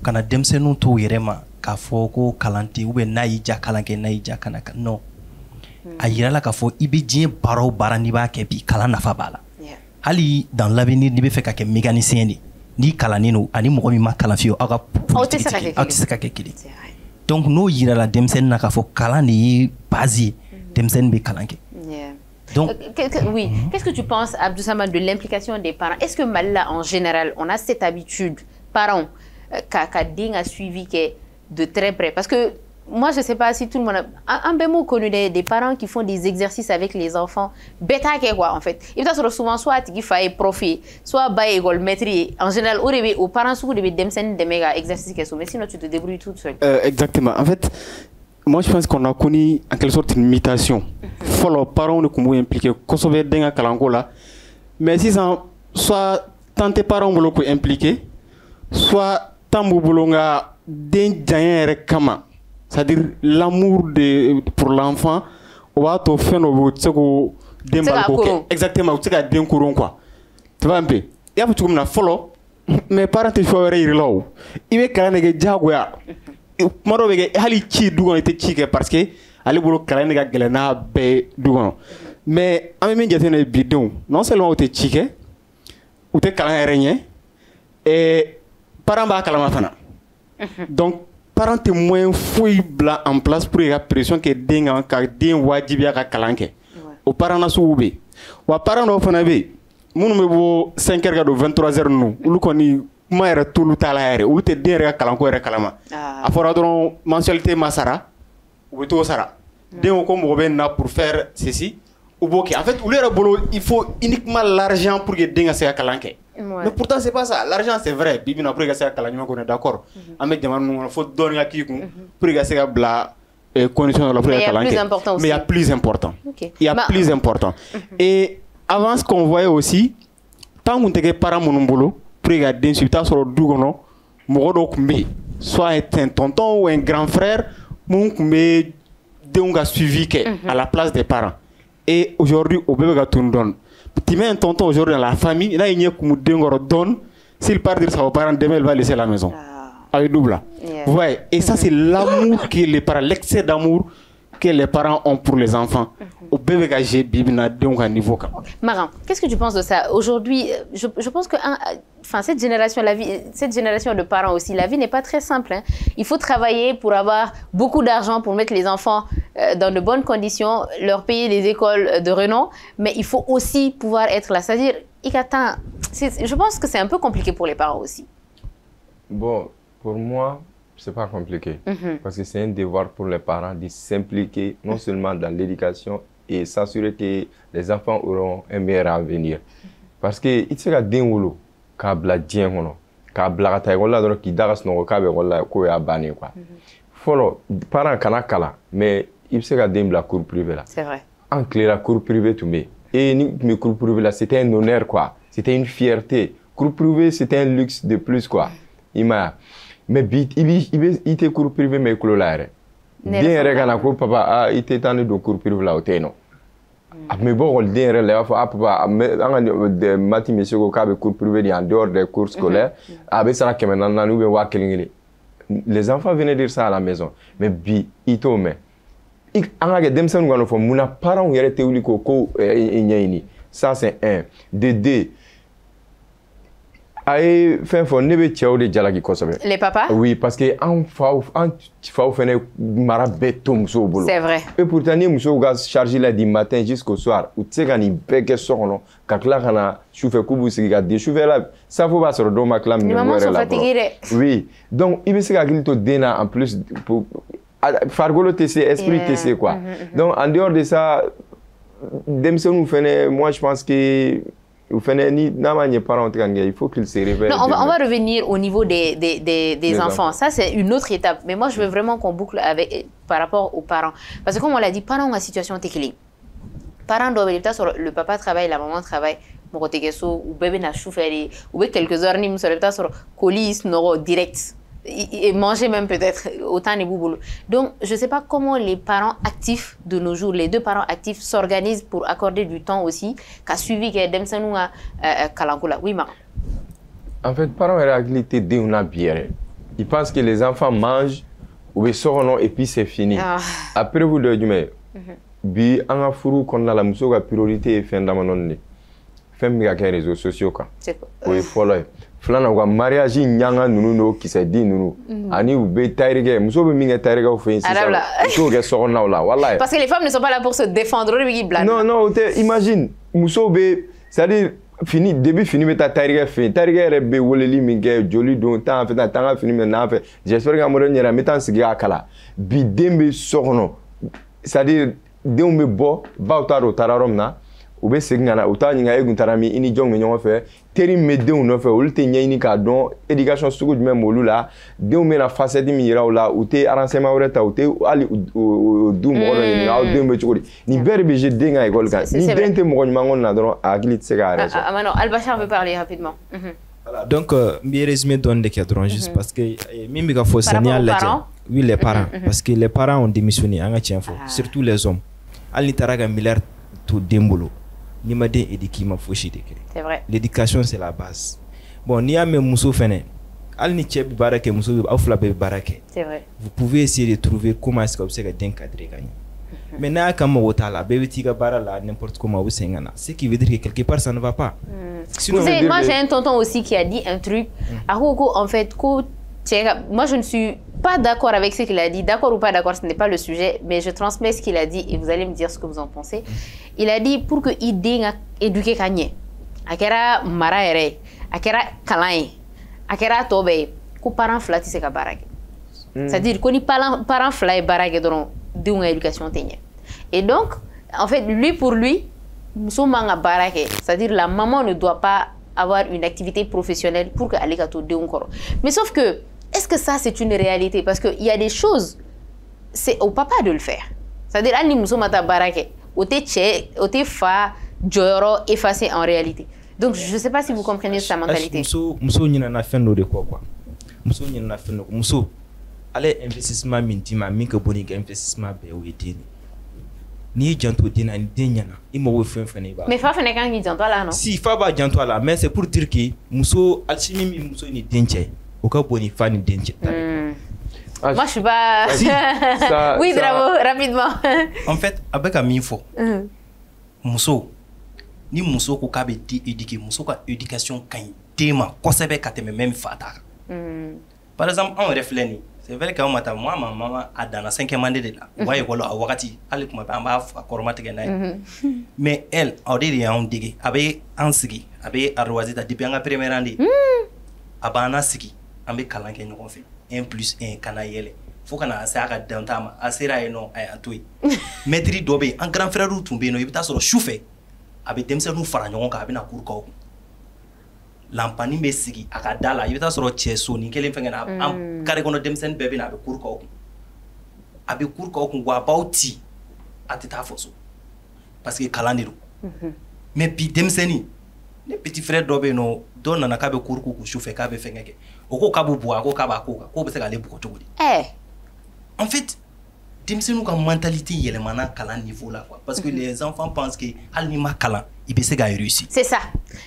quand demsenu to yerema ka fo ko kalante ou naija kalanke naija kanaka non ayira la ka fo ibi dien baro barani ba ke bi kala nafa bala hali dans l'avenir ni be fait ka mécanicien ni kalanino ani mo mi ma kalanfio aga donc no yira la demsen na ka fo kala ni basi demsen be kalanke. Donc, oui. Qu'est-ce que tu penses, Abdou Samad, de l'implication des parents? Est-ce que Malila, en général, on a cette habitude, parents, qu'a suivi de très près? Parce que moi, je ne sais pas si tout le monde a un bémol connu des parents qui font des exercices avec les enfants. Bêta, quoi, en fait. Il faut souvent soit il faut profit, soit bail école maîtrise. En général, aux parents, souvent, des méga exercices, mais sinon, tu te débrouilles toute seule. Exactement. En fait, moi, je pense qu'on a connu en quelque sorte une mutation. Follow parents ne sont impliqués, consover des kalangola. Mais si ça, soit tant tes parents sont impliqués, soit tant boulonga den jayen kama. C'est-à-dire l'amour pour l'enfant, on va te faire nos tsego den balko. Exactement, tu sais den couron quoi. Tu vois un peu. Il y a tout comme follow. Mais parents te choisir irlo. Il veut quand même jagoya. Maro bege hali ci dugon te ci ke parce que ali bolo kala ne ga gelena be dugon mais am mi jatene bidon non seulement o te ci ke ou te kala reñe et parent ba kala ma fana donc parent te moins fouille bla en place pour la pression que denga ka den wajibia ka kalanke o parent na soube wa parent no fana be munu me bo 5h ga do 23h no lu ko ni ma yɛrɛ tolu t'a la yɛrɛ olu tɛ den yɛrɛ ka kalanko yɛrɛ kalama a fɔra dɔrɔn mensualité ma sara u bɛ t'o sara den ko mɔgɔ bɛ na pour faire ceci u b'o kɛ en fait olu yɛrɛ bolo il faut uniquement l'argent pour que den ka se ka kalan kɛ mais pourtant c'est pas ça l'argent c'est vrai bibi na pour que ka se ka kalan ɲuman kɔnɔ d'accord an bɛ jamana ninnu kɔnɔ fo dɔɔni ka k'i kun pour que ka se ka bila condition dɔ la pour que ka kalan kɛ mais il y a plus important il y a plus important et avant ce qu'on voyait aussi tant qu'on tɛ kɛ parent minnu bolo pour que den suivre ta sur du gono mogodo kumbe soit un tonton ou un grand frère mon kumbe den ga suivi que à la place des parents et aujourd'hui au bébé ga tundon tu mets un tonton aujourd'hui dans la famille là il n'y a que den goro donne s'il part dire ça aux parents demain il va laisser la maison avec double vous voyez et ça c'est l'amour que les parents l'excès d'amour que les parents ont pour les enfants. Au bébé gagé bibina donc à niveau. Maran, qu'est-ce que tu penses de ça? Aujourd'hui, je pense que cette génération de parents aussi, la vie n'est pas très simple. Hein. Il faut travailler pour avoir beaucoup d'argent pour mettre les enfants dans de bonnes conditions, leur payer des écoles de renom, mais il faut aussi pouvoir être là. C'est-à-dire, je pense que c'est un peu compliqué pour les parents aussi. Bon, pour moi, c'est pas compliqué. Parce que c'est un devoir pour les parents de s'impliquer non seulement dans l'éducation et s'assurer que les enfants auront un meilleur avenir. Parce que il s'agit d'un wolo, kabla dien kono, kabla kata kola donc qui daras no kabe kola ko ya bani quoi. follow parents kana kala mais il se ka den bila cours privé là. C'est vrai. En clair, la cours privé tout mais et mes cours privés là c'était un honneur quoi. C'était une fierté. Cours privé c'était un luxe de plus quoi. Il m'a mais il était cours privé mais colo là. Bien regana ko papa il était dans le cours privé là au téno. Mais bon le den là papa de mati monsieur ko ka be cours privé en dehors des cours scolaires avec ça que maintenant nous be wa kelingili. Les enfants venaient dire ça à la maison mais bi ito mais anga demsen ngano fo muna parents yere te wuli ko nyaini ça c'est un de deux ay fin fo nebe tchao de jalaki kosabe Les papas? Oui parce que en fa fene mara beto muso bolo. C'est vrai. Et pourtant ni muso ga charger là du matin jusqu'au soir ou tsegani beke sokono kakla kana choufe kubu siga de choufe là ça faut pas sur do maklam ni maman sont fatigués. Oui donc il veut se ga to dena en plus pour Fargolo TC, esprit TC quoi. Donc en dehors de ça, moi je pense que il faut qu'ils se réveillent. Non, on va revenir au niveau des enfants. Ça, c'est une autre étape. Mais moi, je veux vraiment qu'on boucle par rapport aux parents. Parce que comme on l'a dit, parents ont une situation technique. Parents doivent être sur le papa travaille, la maman travaille. Ou bébé n'a chauffé, ou quelques heures, ni sur colis, noro direct. Et manger même peut-être autant de boulot. Donc, je ne sais pas comment les parents actifs de nos jours, les deux parents actifs s'organisent pour accorder du temps aussi, qu'a suivi que Demsanou a Kalankula. Oui, Maman. En fait, parents en réalité d'une bière. Ils pensent que les enfants mangent ou ils sortent et puis c'est fini. Après vous deux mais bi anga furu qu'on a la muso priorité et fin d'amanon. Femme qui a les réseaux sociaux quoi. C'est quoi? Oui, follow. Flana wa mariage nyanga nunu no kisedi nunu ani ube tairige muso be minga tairige au fin c'est ça muso ge sokona la wallahi parce que les femmes ne sont pas là pour se défendre non imagine muso be c'est-à-dire fini début fini mais tairige fin tairige rebe woleli minga joli don temps fait temps fini mais na fait j'espère que amore nyera metan sigi akala bi dembe sokono c'est-à-dire dembe bo bautaro tararom na ube segna uta nyinga egun tarami ini jong me nyongo fe teri medde no fe ulte nyini ka don éducation sugu du même olula de me na facette mi yira ola ute arrangement oreta ute ali du mo ro ni au de me chukuri ni berbe je denga école ka ni dente mo nyango na don aglit segare Amano Al-Bachar veut parler rapidement. Voilà, donc mi résumé donne des cadres juste parce que mimi ka faut signal là. Oui les parents parce que les parents ont démissionné anga tien fo surtout les hommes ali taraga milliard to dembolo. C'est vrai. L'éducation, c'est la base. Bon, ni a même muso fene. Al ni cheb barake muso au flabe barake. C'est vrai. Vous pouvez essayer de trouver comment est-ce que vous savez d'encadrer gagner. Maintenant, comme on là, bébé tiga bara là, n'importe comment vous sengana. Ce qui veut dire que quelque part ça ne va pas. Sinon, vous savez, moi j'ai un tonton aussi qui a dit un truc. En fait, moi je ne suis pas d'accord avec ce qu'il a dit. D'accord ou pas d'accord, ce n'est pas le sujet, mais je transmets ce qu'il a dit et vous allez me dire ce que vous en pensez. Il a dit pour que l'idée éduquer Kanye, akera maraere, akera kalaye, akera tobe, que parents flati se kabarake. C'est-à-dire qu'on y parents flati barake dans d'une éducation tenue. Et donc, en fait, lui pour lui, musomanga barake, c'est-à-dire la maman ne doit pas avoir une activité professionnelle pour que aller kato de encore. Mais sauf que est-ce que ça c'est une réalité? Parce qu'il y a des choses, c'est au papa de le faire. C'est-à-dire ali musomata barake. Ote fa joro effacé en réalité. Donc je ne sais pas si vous comprenez sa mentalité. Muso nyina na fendo de quoi. Muso nyina na fendo. Muso ale investissement mintima minka boni ga investissement be wedeni. Ni janto dina ni denyana. Imo we fene ba. Mais fa fene kan ni janto là non? Si fa ba janto là mais c'est pour dire que muso alchimi muso ni denche. Oka boni fa ni denche. Moi, je suis pas... Oui, bravo, rapidement. En fait, avec un info, muso, ni muso ko kabe éduquer, muso ka éducation kan tema, kosebe kateme même fata. Par exemple, on réfléchit. C'est vrai que moi, ma maman a dans la 5e année de là. Voyez quoi à wakati, elle kuma ba akoromate genai. Mais elle, au début, on dit, avec ansigi, avec arroisé ta depuis en première année. Abana sigi, avec kalanke nous fait. 1 + 1 kana yele faut kana asaka dantama asira eno ay atui maître dobe en grand frère tumbe no ibita soro choufe abi demse nu fara nyon ka abi na kurko lampani be sigi aka dala ibita soro cheso ni kelen fengena am kare kono demsen bebe na be kurko a bɛ cours k'aw kun wa a b'aw ci a tɛ taa faso parce que kalan de don mais bi denmisɛnnin ne petit frère dɔ bɛ yen nɔ dɔ nana k'a bɛ cours k'u kun sufɛ k'a bɛ fɛnkɛ kɛ o ko k'a b'u bugɔ a ko k'a b'a ko kan k'o bɛ se k'ale bugɔ cogo di en fait denmisɛnninw ka mentalité yɛlɛmana kalan niveau là quoi parce que les enfants pensent que hali n'i ma kalan i bɛ se k'a réussir. C'est ça.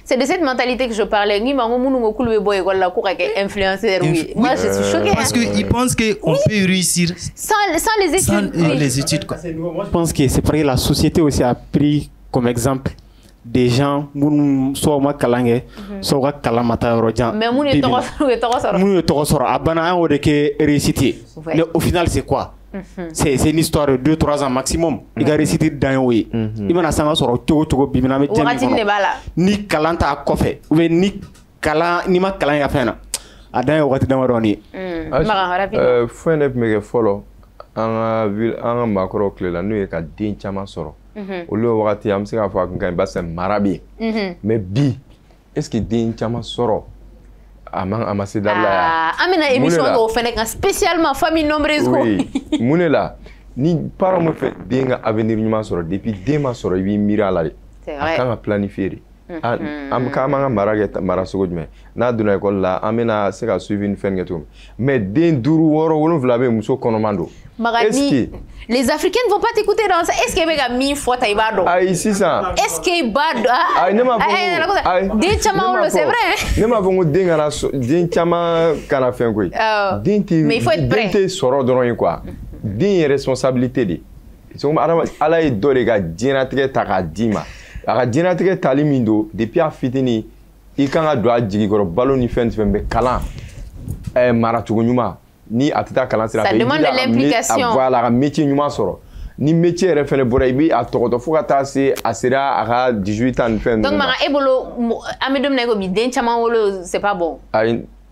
C'est de cette mentalité que je parlais. Ni mango munu ngo kulu be boy école la ko ka influenceur oui. Moi je suis choquée. Parce que ils pensent que on peut réussir sans les études. Sans les études quoi. Moi je pense que c'est parce que la société aussi a pris comme exemple des gens munu so ma kalange so ka kalamata rojan. Mais munu to soro. Munu to soro abana an o de ke réussite. Mais au final c'est quoi? C'est une histoire de 2-3 ans maximum. Il a récité dans oui. Il m'a sanga soro togo bimina me ni kalanta kofe ou ni kala ni ma kala ya fena. Adan yo wati damaroni. Faut ne me follow en ville en macro clé la nu e ka din chama soro. O le wati am se ka fa kan ba se marabi. Mais bi est-ce que din chama soro? Amena émission do feneka spécialement famille nombreuse ko. Oui. Munela ni parents me fait denga avenir ñuma soro depuis dema soro bi mira la. C'est vrai. Kan planifier. Am ka ma mara sogo jumé. Na duna école la amena se ka suivre une fengetum. Mais den duru woro wolon vlabe muso konomando. Magani, les Africains ne vont pas t'écouter dans ça. Est-ce qu'il y a mis fois taïbado? Ah, ici ça. Est-ce qu'il y a des chama c'est vrai. Ne m'a pas dit que des chama kana fait quoi. Mais il faut être prêt. Des soro dron quoi. Des responsabilités de. C'est comme ala est doré ga dinatige taka dima. Aga dinatige talimindo depuis a fitini. I kanga doa jigi goro ballon ni fent fembe kala. Maratugo nyuma. Ni atita kalan sira ça demande de l'implication. Voilà, métier ñuma soro. Ni métier refene bora ibi a tokoto fuka tase asira aga 18 ans fen. Donc mara ebolo amedom nego bi den chama wolo c'est pas bon.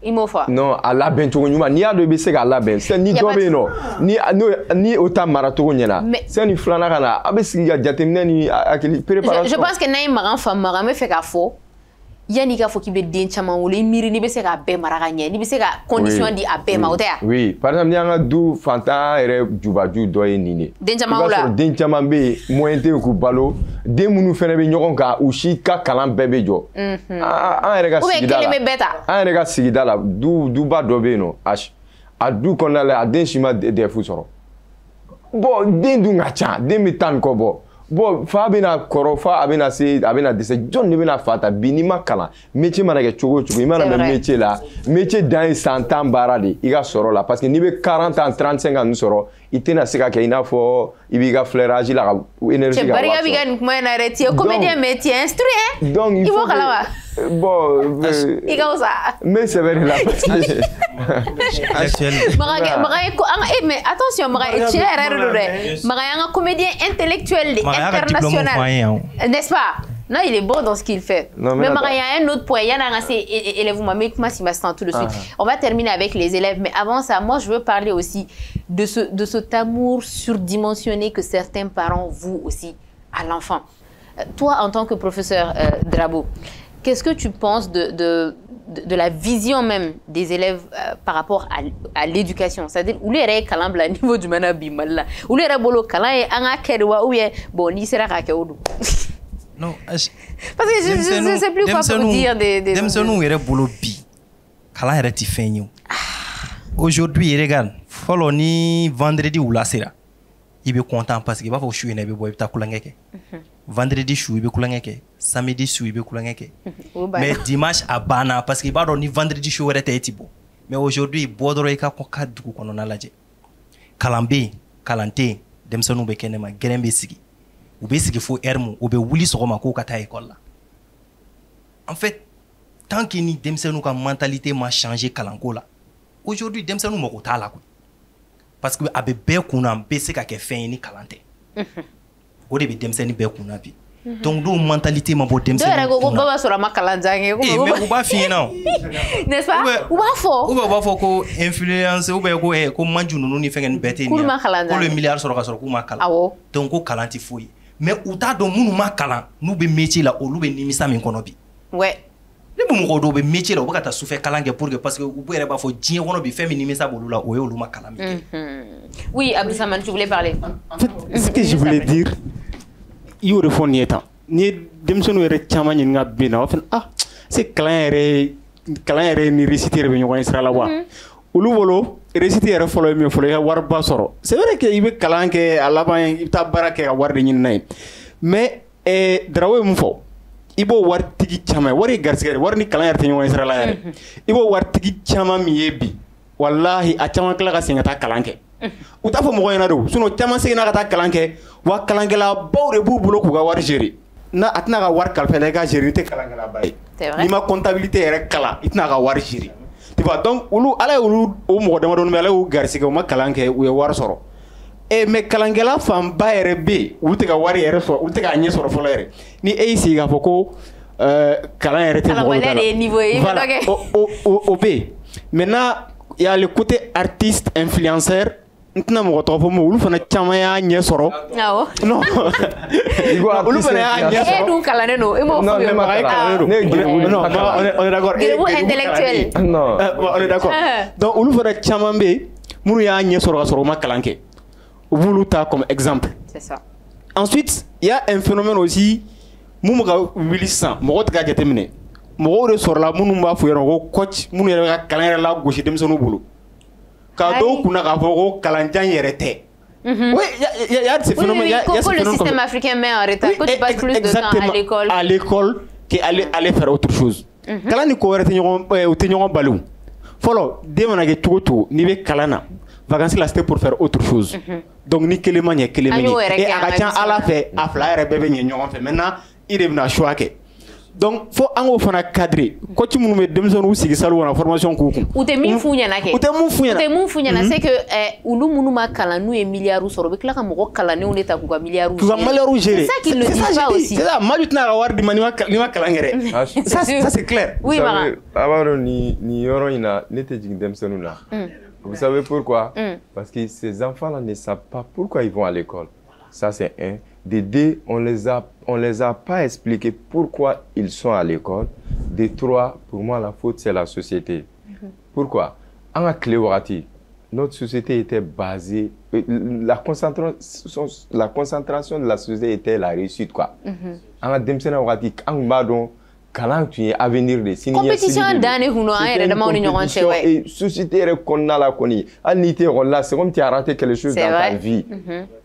Il m'en faut. Non, ala ben to ñuma ni ado be se ga ala ben. C'est ni dobe no. Ni ota marato ñela. C'est ni flana kana abesi ga jatemne ni akili préparation. Je pense que nay maran fam mara me fait ka fo. Yani ka fo ki be den chama wolo miri ni be se ka be mara gagné ni be se ka condition di a be ma otea. Oui, par exemple nyanga du fanta ere jubaju do e nini. Den chama wala. Den chama be moyente ku balo, den munu fene be ñogon ka ushi ka kalan bebe jo. An ere ga sigida. An ere ga sigida la du ba do be no. A du konna la den shima de fu soro. Bo den du ngacha, den mi tan ko bo. Bon, fa bena korofa abena se abena dese John ne bena fata binima kala métier mana ke chogo imana me métier là métier dans 100 ans baradi iga soro là parce que ni be 40 ans 35 ans nous soro itena seka ke ina fo ibiga flairage la énergie ga bariga biga ni kuma na reti comédien métier instruit donc il faut kala bon iga osa mais c'est vrai là mais attention un comédien intellectuel international n'est-ce pas? Non, il est bon dans ce qu'il fait. Non, mais il y a un autre point. Il y en a assez élèves tout de suite. On va terminer avec les élèves. Mais avant ça, moi, je veux parler aussi de cet amour surdimensionné que certains parents vouent aussi à l'enfant. Toi, en tant que professeur Drabo, qu'est-ce que tu penses de la vision même des élèves par rapport à l'éducation? C'est-à-dire, où les règles calambent au niveau du manabimala, où les règles calambent en akerwa ou bien bon, ni sera kakeodu. Non, parce que je ne sais plus quoi pour dire des nous est bolo bi. Kala est tifenyo. Aujourd'hui, regarde, follow ni vendredi ou la sera. Il est content parce qu'il va faire chou et ne boire ta coulangeke. Vendredi chou il be coulangeke, samedi chou il be coulangeke. Mais dimanche à bana parce qu'il va donner vendredi chou et etibo. Mais aujourd'hui, bodoro eka ko kaddu ko non alaje. Kalambe, kalante, dem sonu be kenema gerembe sigi. Ou be sigi fo ermu, ou be wuli sokoma ko kata école là. En fait, tant que ni dem sonu ka mentalité m'a changé kalanko là. Aujourd'hui, dem sonu moko tala ko. Parce que abe be kuna be se ka ke fen ni kalante. O de be dem senu be kuna bi. Donc do mentalité ma bo dem senu. Do rego baba sura makalanzange ko. Mais ou ba fi non. N'est-ce pas? Ou ba fo ko influence ou be ko manju nunu ni fengen bete ni. Ko le milliard sura ka sura ko makala. Donc ko kalanti foyi. Mais ou ta do munu makala, nous be métier là, ou nous be nimisa min kono bi. Ouais. ne bɛ mɔgɔ dɔw bɛ métier la u bɛ ka taa sufɛ kalan kɛ pour que parce que u yɛrɛ b'a fɔ diɲɛ kɔnɔ bi fɛn min nimisa b'olu la o ye olu ma kalan min kɛ. Oui, Abdou Samane, tu voulais parler. En fait, ce que je voulais dire, il y a des fonds ni étant. Ni denmisɛnninw yɛrɛ caman ɲininka bi na o fana c'est kalan yɛrɛ ni réussite yɛrɛ bɛ ɲɔgɔn ye sira la wa olu bolo réussite yɛrɛ fɔlɔ ye min fɔlɔ i ka wariba sɔrɔ c'est vrai que i bɛ kalan kɛ a laban i bɛ taa baara kɛ ka wari de ɲini n'a ye mais Darawo ye mun fɔ i b'o waritigi caman wari ye garisɛgɛ de wari ni kalan yɛrɛ tɛ ɲɔgɔn ye sira la yɛrɛ i b'o waritigi caman min ye bi walahi a caman tila ka segin ka taa kalan kɛ u t'a fɔ mɔgɔ ɲɛna de o sinon caman seginna ka taa kalan kɛ wa kalankɛlabaw de b'u bolo k'u ka wari gérer n'a a tɛna ka wari kalifa i la i ka gérer i tɛ kalankɛlaba ye n'i ma comptabilité yɛrɛ kalan i tɛna ka wari gérer tu vois donc olu ala ye olu o mɔgɔ damadɔni bɛ ala y'u garisɛgɛ u ma kalan kɛ u ye wari sɔrɔ mais kalankɛla fanba yɛrɛ bɛ yen olu tɛ ka wari yɛrɛ sɔrɔ olu tɛ k'a ɲɛ sɔrɔ fɔlɔ yɛrɛ ni e y'i sigi k'a fɔ ko kalan yɛrɛ tɛ mɔgɔw da la voilà o bɛ yen maintenant il y a le côté artiste influenceur n tɛna mɔgɔ tɔgɔ fɔ mais olu fana caman y'a ɲɛ sɔrɔ non olu fana y'a ɲɛ sɔrɔ e dun kalannen don e m'o fɔ ye non on est d'accord grève intellectuelle non on est d'accord donc olu fana caman bɛ yen minnu y'a ɲɛ sɔrɔ ka sɔrɔ u ma kalan kɛ u b'olu ta comme exemple c'est ça ensuite il y a un phénomène aussi mun bɛ ka wuli sisan mɔgɔw tɛ ka jateminɛ mɔgɔw de sɔrɔla minnu b'a fɔ yɛrɛ ko coach minnu yɛrɛ bɛ ka kalan yɛrɛ la gosi denmisɛnninw bolo ka dɔw kunna k'a fɔ ko kalanjan yɛrɛ tɛ oui il y a ce phénomène il y a ce phénomène le système africain met en retard que tu passes plus de temps à l'école qu'aller faire autre chose kalan ni ko wɛrɛ tɛ ɲɔgɔn u tɛ ɲɔgɔn bali fɔlɔ den mana kɛ cogo cogo n'i bɛ kalan na vacances la c'était pour faire autre chose donc ni kelen ma ɲɛ kelen bɛ ɲɛ et a ka ca ala fɛ a fila yɛrɛ bɛɛ bɛ ɲɛ ɲɔgɔn fɛ maintenant i de bɛna choix kɛ donc fo an k'o fana cadrer coach minnu bɛ denmisɛnninw sigi salle kɔnɔ formation k'u kun u tɛ min f'u ɲɛna kɛ u tɛ mun f'u ɲɛna c'est que olu minnu ma kalan n'u ye miliyariw sɔrɔ u bɛ tila ka mɔgɔ kalannenw de ta k'u ka miliyariw gérer c'est ça qu'ils ne disent pas aussi c'est ça Maju tɛna ka wari di ma n'i ma kalan kɛ ça c'est clair oui Mara Abaro ni yɔrɔ in na ne tɛ jigin denmisɛnninw na vous savez pourquoi parce que ces enfants là ne savent pas pourquoi ils vont à l'école ça c'est un. De deux, on les a pas expliqué pourquoi ils sont à l'école. De trois, pour moi, la faute, c'est la société. Pourquoi? En clé warati, notre société était basée, la concentration de la société était la réussite, quoi. En demsena warati, en badon, kalan tu es avenir de sini compétition d'année huno ayre de mawni ñogon che ouais et société re konna la koni anité là c'est comme tu as raté quelque chose dans ta vie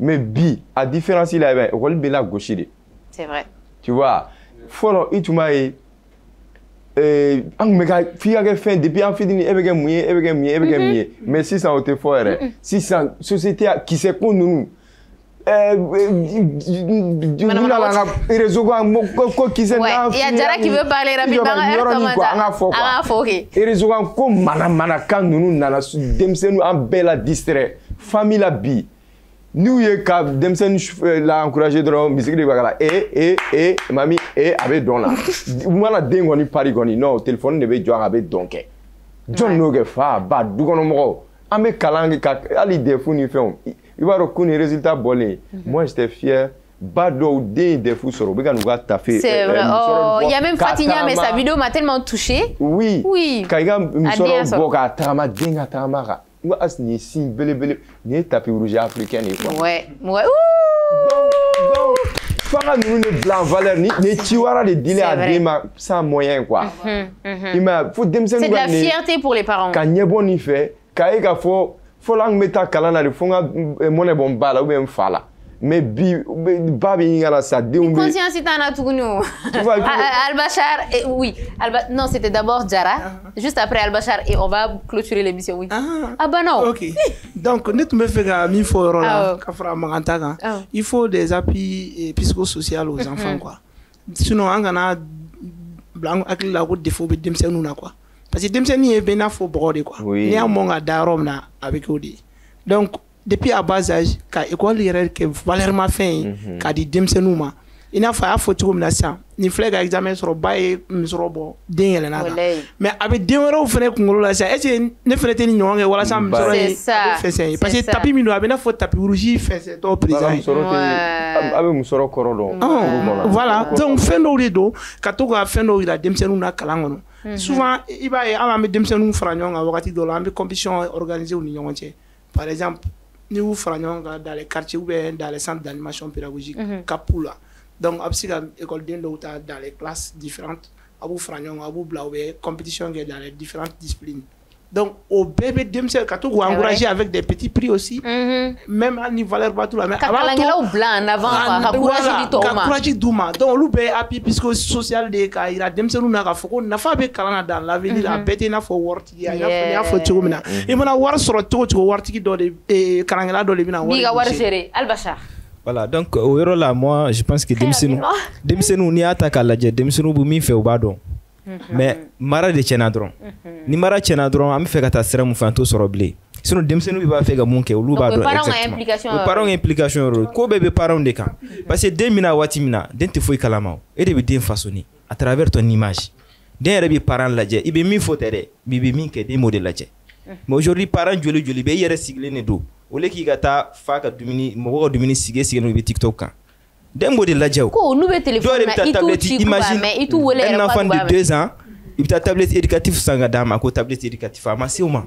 mais bi à différence il a rôle be la gauche de c'est vrai tu vois follow ituma en mega fiya ke fin depuis en fini ebege muye mais si ça te fort si ça société qui se qu'on nous réseau ko qui c'est là il y a Jara qui veut parler rapidement réseau ko mana kan nunu nana demsenu en bella distrait famille la bi nous ye ka demsenu la encourager dans musique de bagala mami avec don là mana dengo ni pari goni non téléphone ne be jo avec donc John no ge fa ba du gono mo amé kalangi ka ali defu ni fait il va reconnaître les résultats bolés. Moi, j'étais fier. Bado des fous sur le c'est vrai. Oh, il y a même Fatigna, mais sa vidéo m'a tellement touché. Oui. Oui. Kaiga m'soro boka trama denga tamara. Moi, as ni si bele ni tapis rouge africain et quoi. Ouais. Donc, fara nous ne blanc valeur ni tiwara de dîner à dema sans moyen quoi. Il m'a faut demser. C'est de la fierté pour les parents. Quand y est bon il fait, kaiga faut lang meta kalana de fonga mone bombala ou bien fala mais bi babi ngala sa de conscience itana tugunu Al-Bachar oui non c'était d'abord Jara juste après Al-Bachar et on va clôturer l'émission oui bah non OK donc net me fait mi faut là ka fra maganta il faut des appuis psychosociaux aux enfants quoi sinon angana blanc akli la route défaut dem c'est nous quoi. Parce que demseni est bien faux bordé quoi. Ni a mon darom na avec odi. Donc depuis à bas âge, quand école yere que Valère m'a fait, quand dit demsenu ma, i n'a fɔ a y'a fɔ cogo min na sisan nin filɛ ka examen sɔrɔ ba ye misɔrɔ bɔ den yɛlɛnna kan mais a bɛ den wɛrɛw fana kunkolo la sisan est ce que ne fana tɛ ni ɲɔgɔn kɛ walasa misɔrɔ ye fɛnsɛn ye parce que tapis min don a bɛ n'a fɔ tapis rouge fɛnsɛntɔ président ye a bɛ musɔrɔ kɔrɔ dɔn voilà donc fɛn dɔw de don ka to ka fɛn dɔw yira denmisɛnninw na kalan kɔnɔ souvent i b'a ye an bɛ denmisɛnninw fara ɲɔgɔn kan wagati dɔw la an bɛ compétition organiser u ni ɲɔgɔn cɛ par exemple ni y'u fara ɲɔgɔn kan dans les quartiers ou bien dans les centres d'animation pédagogique CAPU la donc a bɛ se ka écoleden dɔw ta dans les classes différentes a b'u fara ɲɔgɔn kan a b'u bila u bɛ compétition kɛ dans les différentes disciplines donc au bébé denmisɛn ka to k'u encourager avec des petits prix aussi même hali ni valeur ba t'u la mais a b'a to kalankɛlaw bila en avant ka courage di tɔw ma ka courage d'u ma donc olu bɛɛ ye appui psychosocial de ye k'a yira denmisɛnninw na k'a fɔ ko nafa bɛ kalan na dans l'avenir a bɛɛ tɛ i n'a fɔ waritigi n y'a fɔ cogo min na i mana wari sɔrɔ cogo cogo waritigi dɔ de kalankɛla dɔ de bɛna wari n'i ka wari gérer Albachar. Voilà, donc au yɔrɔ la moi je pense que denmisɛnninw n'i y'a ta k'a lajɛ denmisɛnninw bɛ min fɛ u b'a dɔn mais mara de tiɲɛna dɔrɔn ni mara tiɲɛna dɔrɔn an bɛ fɛ ka taa sira mun fɛ an t'o sɔrɔ bilen sinon denmisɛnninw b'a fɛ ka mun kɛ olu b'a dɔn exactement o parents ka implication yɔrɔ ko bɛɛ bɛ parents de kan parce que den bɛna waati min na den tɛ foyi kalama o e de bɛ den façonner à travers ton image den yɛrɛ bɛ parent lajɛ i bɛ min fɔ tɛ dɛ mais i bɛ min kɛ den b'o de lajɛ mais aujourd'hui parent joli joli bɛ i yɛrɛ sigilen de don au lieu k'i ka taa fa ka dumuni mɔgɔ ka dumuni sigilen i bɛ TikTok kan den b'o de lajɛ o ko n'u bɛ téléphone na i t'u ci kuma mais i t'u wele yɛrɛ un enfant de 2 ans il peut tablette éducative san ka d'a ma ko tablette éducative a ma se o ma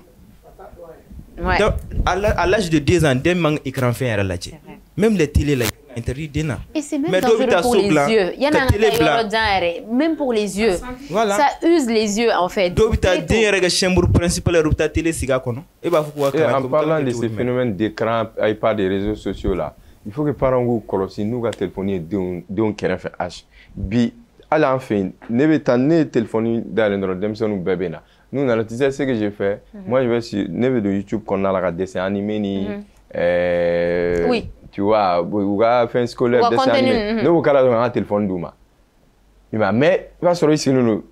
donc à l'âge de 2 ans den man écran fɛn yɛrɛ lajɛ même les télé la interdit den na et c'est même dangereux pour les yeux il y en a un yɔrɔ jan yɛrɛ même pour les yeux voilà ça use les yeux en fait dɔw bɛ taa den yɛrɛ ka chambre principale yɛrɛ u bɛ taa télé sigi a kɔnɔ e b'a fɔ ko en parlant de ces phénomènes d'écran et pas des réseaux sociaux là il faut que parents k'u kɔlɔsi n'u ka téléphone ye denw kɛrɛfɛ âge bi hali an fɛ yen ne bɛ taa ne ye téléphone dayɛlɛ dɔrɔn denmisɛnninw bɛɛ bɛ na n'u nana tu sais ce que j'ai fait moi je vais sur ne bɛ don YouTube kɔnɔna la ka dessin animé ni oui tu vois u ka fɛn scolaire dessin animé ne b'o kala dɔrɔn an ka téléphone d'u ma mais i b'a sɔrɔ i sigilen don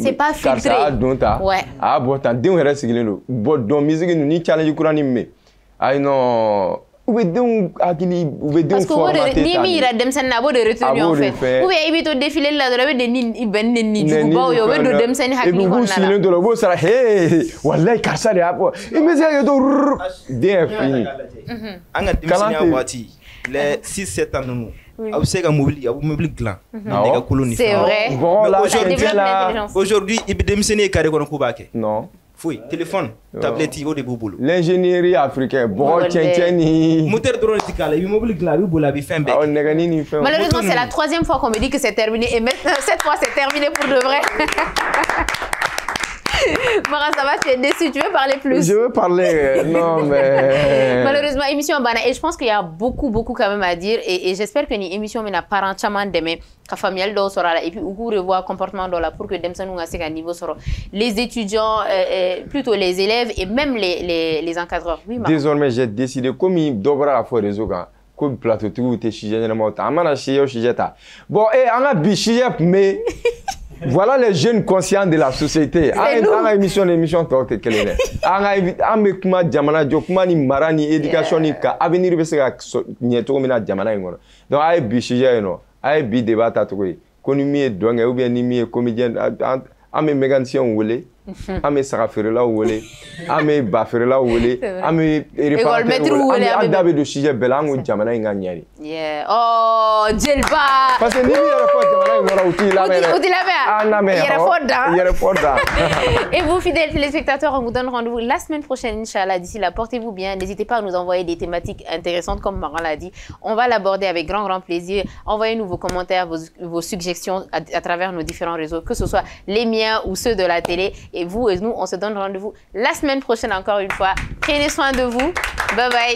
c'est pas filtré karisa a don ta a y'a bɔ tan denw yɛrɛ sigilen don bon musique ninnu ni challenge kura ni min bɛ ayi non u bɛ denw hakili u bɛ denw formater parce que n'i min yira denmisɛnnin na a b'o de retenir en fait ou bien i bɛ to défilé la dɔrɔn i bɛ ni bɛn ni jugubaw ye o bɛ don denmisɛnnin hakili kɔnɔna la et puis u b'u sigilen to la u b'o sara hey walayi karisa de y'a bɔ i bɛ se ka kɛ to den est fini an ka denmisɛnninya waati les 6-7 ans ninnu a bɛ se ka mobili dilan nɛgɛ kolo ni c'est vrai aujourd'hui i bɛ denmisɛnnin ye carré kɔnɔ k'u b'a kɛ non foyi téléphone tablette o de b'u bolo l'ingénierie africaine bɔgɔ cɛncɛn ni moteur dɔrɔn de tɛ k'a la i bɛ mobili dilan a bɛ boli a bɛ fɛn bɛɛ kɛ nɛgɛnin ni fɛn malheureusement c'est la 3e fois qu'on me dit que c'est terminé et maintenant cette fois c'est terminé pour de vrai. Mara, ça va, tu es déçu, tu veux parler plus? Je veux parler, non mais... Malheureusement, émission Bana, et je pense qu'il y a beaucoup quand même à dire, et j'espère que l'émission mena parents chaman demain, ka familial do sera là, et puis ou revoir comportement dans la pour que demsa nous à niveau sera. Les étudiants, plutôt les élèves et même les encadreurs. Oui, désormais, j'ai décidé, comme il devra faire réseau quand comme plateau tout est sujet généralement, amana sujet ta. Bon, et on a biché mais voilà les jeunes conscients de la société. On a émission toi quelle est. On a kuma jamana jo kuma ni mara ni éducation ni ka avenir be se ka nyeto mina jamana ngoro. Donc ay bi sujet no, ay bi débat ta to ko ni mi donc ou bien ni mi comédien ame mécanicien wole, ame sarafere la wole, ame bafere la wole, ame réparateur wole, ame dabe de sujet belango jamana nganyari. Yeah. Oh, Djelba. Parce que ni mi rapport jamana ngora outil la Et vous, fidèles téléspectateurs, on vous donne rendez-vous la semaine prochaine, Inch'Allah. D'ici là, portez-vous bien. N'hésitez pas à nous envoyer des thématiques intéressantes, comme Maran l'a dit. On va l'aborder avec grand plaisir. Envoyez-nous vos commentaires, vos suggestions à travers nos différents réseaux, que ce soit les miens ou ceux de la télé. Et vous et nous, on se donne rendez-vous la semaine prochaine encore une fois. Prenez soin de vous. Bye bye.